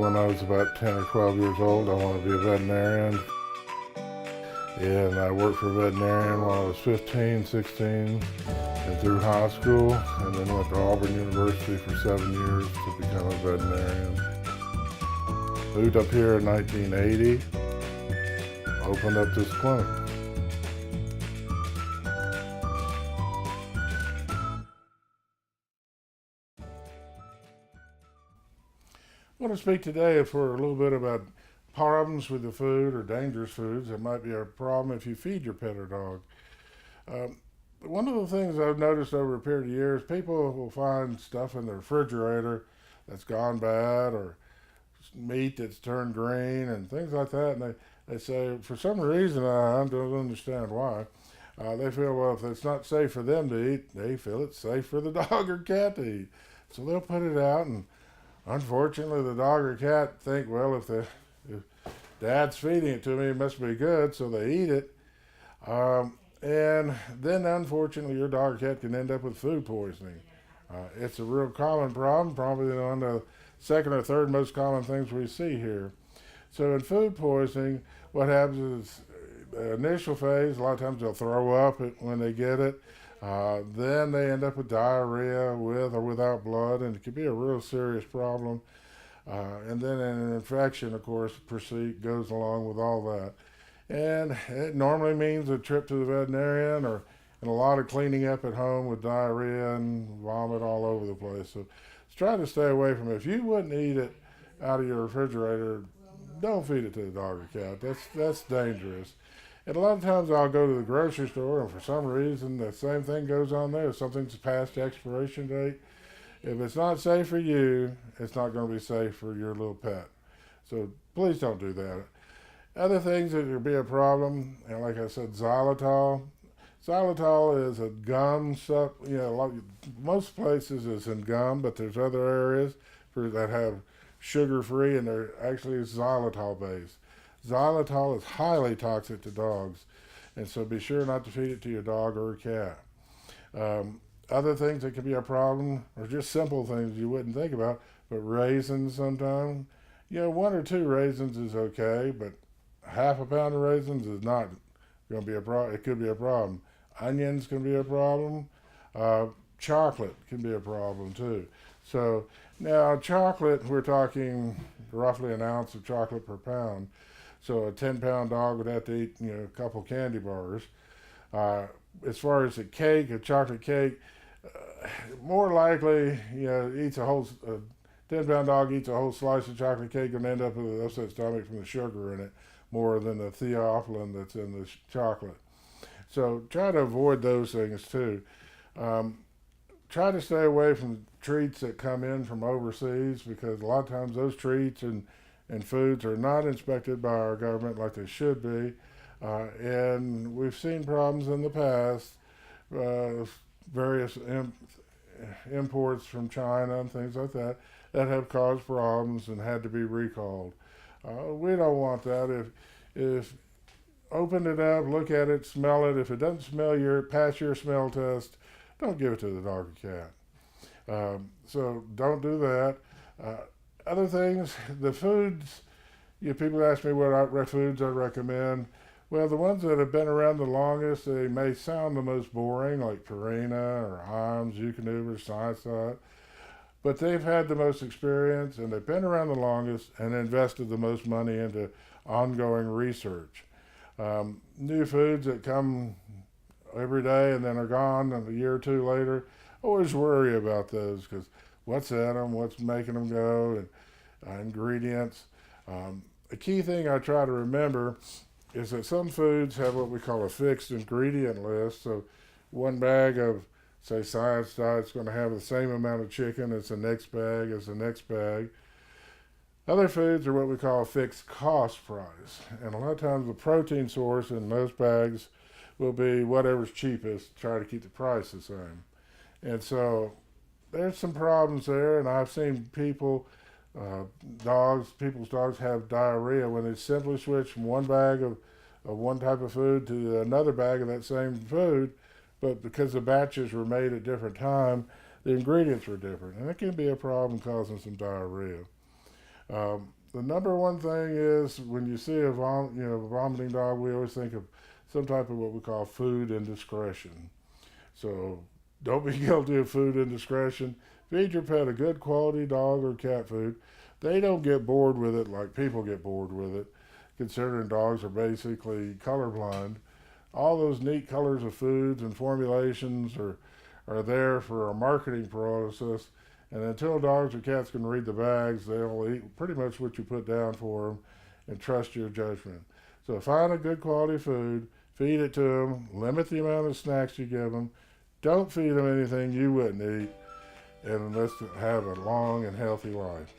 when I was about 10 or 12 years old. I wanted to be a veterinarian. And I worked for a veterinarian when I was 15, 16, and through high school, and then went to Auburn University for 7 years to become a veterinarian. Moved up here in 1980, opened up this clinic. I want to speak today for a little bit about problems with the food or dangerous foods that might be a problem if you feed your pet or dog. One of the things I've noticed over a period of years, people will find stuff in the refrigerator that's gone bad, or meat that's turned green and things like that, and they say, for some reason, I don't understand why, they feel, well, if it's not safe for them to eat, they feel it's safe for the dog or cat to eat. So they'll put it out, and unfortunately the dog or cat think, well, if Dad's feeding it to me, it must be good, so they eat it. And then, unfortunately, your dog or cat can end up with food poisoning. It's a real common problem, probably one of the second or third most common things we see here. So in food poisoning, what happens is the initial phase, a lot of times they'll throw up when they get it. Then they end up with diarrhea with or without blood, and it can be a real serious problem. And then an infection, of course, goes along with all that. And it normally means a trip to the veterinarian and a lot of cleaning up at home with diarrhea and vomit all over the place. So try to stay away from it. If you wouldn't eat it out of your refrigerator, don't feed it to the dog or cat. That's dangerous. And a lot of times I'll go to the grocery store, and for some reason the same thing goes on there. Something's past expiration date. If it's not safe for you, it's not going to be safe for your little pet. So please don't do that. Other things that could be a problem, and like I said, xylitol. Xylitol is a gum most places it's in gum, but there's other areas that have sugar-free, and they're actually xylitol based. Xylitol is highly toxic to dogs, and so be sure not to feed it to your dog or cat. Other things that can be a problem are just simple things you wouldn't think about, but raisins sometimes. 1 or 2 raisins is okay, but half a pound of raisins is not going to be a problem. It could be a problem. Onions can be a problem. Chocolate can be a problem too. So now chocolate, we're talking roughly an ounce of chocolate per pound. So a 10-pound dog would have to eat, a couple candy bars. As far as a chocolate cake, more likely, eats a 10-pound dog eats a whole slice of chocolate cake and end up with an upset stomach from the sugar in it, more than the theophylline that's in the chocolate. So try to avoid those things too. Try to stay away from treats that come in from overseas, because a lot of times those treats and foods are not inspected by our government like they should be. And we've seen problems in the past, various imports from China and things like that have caused problems and had to be recalled. We don't want that. If open it up, look at it, smell it. If it doesn't pass your smell test, don't give it to the dog or cat. So don't do that. Other things, the foods, people ask me what foods I recommend. Well, the ones that have been around the longest, they may sound the most boring, like Purina or Iams, Eukanuba, Science, but they've had the most experience, and they've been around the longest and invested the most money into ongoing research. New foods that come every day and then are gone a year or two later, always worry about those, because what's in them, what's making them go, and ingredients. A key thing I try to remember is that some foods have what we call a fixed ingredient list. So one bag of, say, Science Diet is going to have the same amount of chicken as the next bag as the next bag. Other foods are what we call a fixed cost price. And a lot of times the protein source in most bags will be whatever's cheapest, try to keep the price the same. And so there's some problems there, and I've seen people's dogs have diarrhea when they simply switch from one bag of one type of food to another bag of that same food, but because the batches were made at different time, the ingredients were different, and it can be a problem causing some diarrhea. The number one thing is when you see a vomiting dog, we always think of some type of what we call food indiscretion. So don't be guilty of food indiscretion. Feed your pet a good quality dog or cat food. They don't get bored with it like people get bored with it, considering dogs are basically colorblind. All those neat colors of foods and formulations are there for our marketing process. And until dogs or cats can read the bags, they'll eat pretty much what you put down for them and trust your judgment. So find a good quality food, feed it to them, limit the amount of snacks you give them, don't feed them anything you wouldn't eat, and let's have a long and healthy life.